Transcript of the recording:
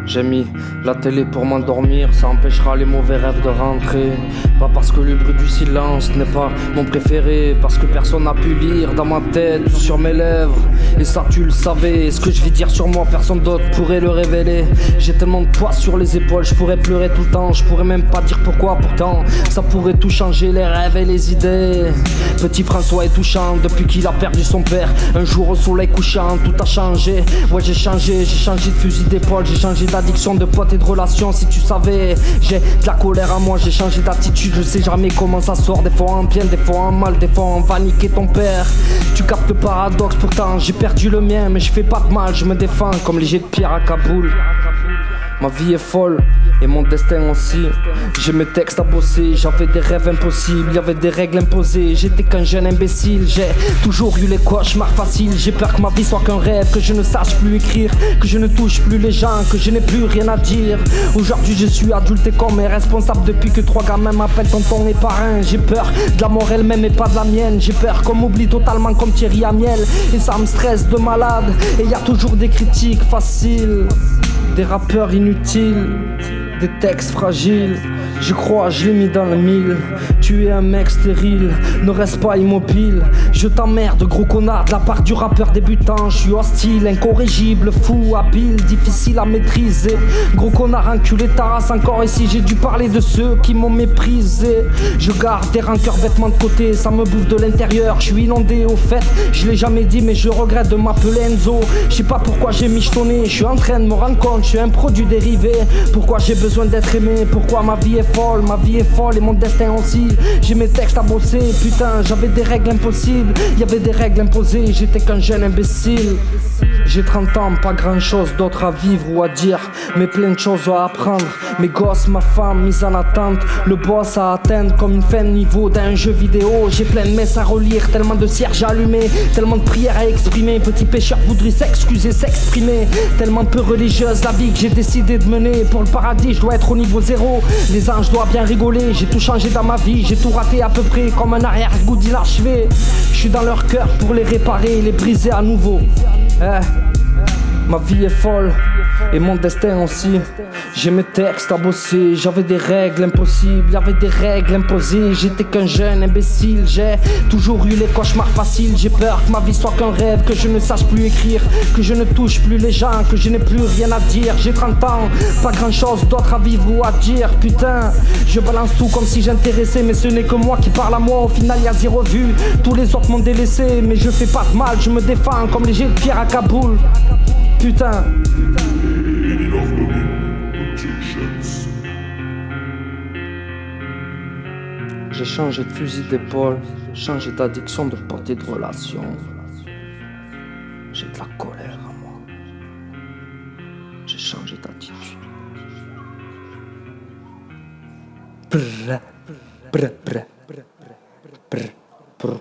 J'ai mis la télé pour m'endormir, ça empêchera les mauvais rêves de rentrer. Pas parce que le bruit du silence n'est pas mon préféré, parce que personne n'a pu lire dans ma tête ou sur mes lèvres. Et ça tu le savais, ce que je vais dire sur moi personne d'autre pourrait le révéler. J'ai tellement de poids sur les épaules, je pourrais pleurer tout le temps, je pourrais même pas dire pourquoi. Pourtant ça pourrait tout changer, les rêves et les idées. Petit François est touchant depuis qu'il a perdu son père. Un jour au soleil couchant, tout a changé. Ouais j'ai changé de fusil d'épaule, j'ai changé d'addiction, de potes et de relations. Si tu savais, j'ai de la colère à moi, j'ai changé d'attitude. Je sais jamais comment ça sort, des fois en bien, des fois en mal, des fois on va niquer ton père. Tu captes le paradoxe, pourtant j'ai perdu le mien, mais je fais pas de mal, je me défends comme les jets de pierre à Kaboul. Ma vie est folle et mon destin aussi. J'ai mes textes à bosser, j'avais des rêves impossibles, y'avait des règles imposées. J'étais qu'un jeune imbécile, j'ai toujours eu les cauchemars faciles. J'ai peur que ma vie soit qu'un rêve, que je ne sache plus écrire, que je ne touche plus les gens, que je n'ai plus rien à dire. Aujourd'hui je suis adulte et comme responsable depuis que 3 gamins m'appellent tonton et parrain. J'ai peur de la mort elle-même et pas de la mienne. J'ai peur qu'on m'oublie totalement comme Thierry Amiel. Et ça me stresse de malade, et y a toujours des critiques faciles, des rappeurs inutiles, des textes fragiles. Je crois, je l'ai mis dans le mille. Tu es un mec stérile, ne reste pas immobile. Je t'emmerde, gros connard, de la part du rappeur débutant. Je suis hostile, incorrigible, fou, habile, difficile à maîtriser. Gros connard, enculé, ta race encore ici. J'ai dû parler de ceux qui m'ont méprisé. Je garde des rancœurs bêtement de côté, ça me bouffe de l'intérieur. Je suis inondé au fait, je l'ai jamais dit mais je regrette de m'appeler Enzo. Je sais pas pourquoi j'ai michetonné, je suis en train de me rendre compte, je suis un produit dérivé. Pourquoi j'ai besoin d'être aimé, pourquoi ma vie est folle, ma vie est folle et mon destin aussi. J'ai mes textes à bosser, putain, j'avais des règles impossibles, y'avait des règles imposées, j'étais qu'un jeune imbécile. J'ai 30 ans, pas grand chose d'autre à vivre ou à dire, mais plein de choses à apprendre. Mes gosses, ma femme, mise en attente, le boss à atteindre comme une fin de niveau d'un jeu vidéo. J'ai plein de messes à relire, tellement de cierges à allumer, tellement de prières à exprimer. Petit pécheur voudrait s'excuser, s'exprimer, tellement peu religieuse la vie que j'ai décidé de mener. Pour le paradis je dois être au niveau 0, les anges doivent bien rigoler. J'ai tout changé dans ma vie, j'ai tout raté à peu près comme un arrière-goût d'inachevé. Je suis dans leur cœur pour les réparer, les briser à nouveau. Ma vie est folle et mon destin aussi. J'ai mes textes à bosser, j'avais des règles impossibles, y'avait des règles imposées. J'étais qu'un jeune imbécile, j'ai toujours eu les cauchemars faciles. J'ai peur que ma vie soit qu'un rêve, que je ne sache plus écrire, que je ne touche plus les gens, que je n'ai plus rien à dire. J'ai 30 ans, pas grand chose d'autre à vivre ou à dire. Putain, je balance tout comme si j'intéressais, mais ce n'est que moi qui parle à moi. Au final y'a 0 vue, tous les autres m'ont délaissé. Mais je fais pas de mal, je me défends comme les jets de pierre à Kaboul. Putain. J'ai changé de fusil d'épaule, changé d'addiction, de portée de relation. J'ai de la colère en moi. J'ai changé d'attitude. Brr, brr, brr, brr, brr, brr.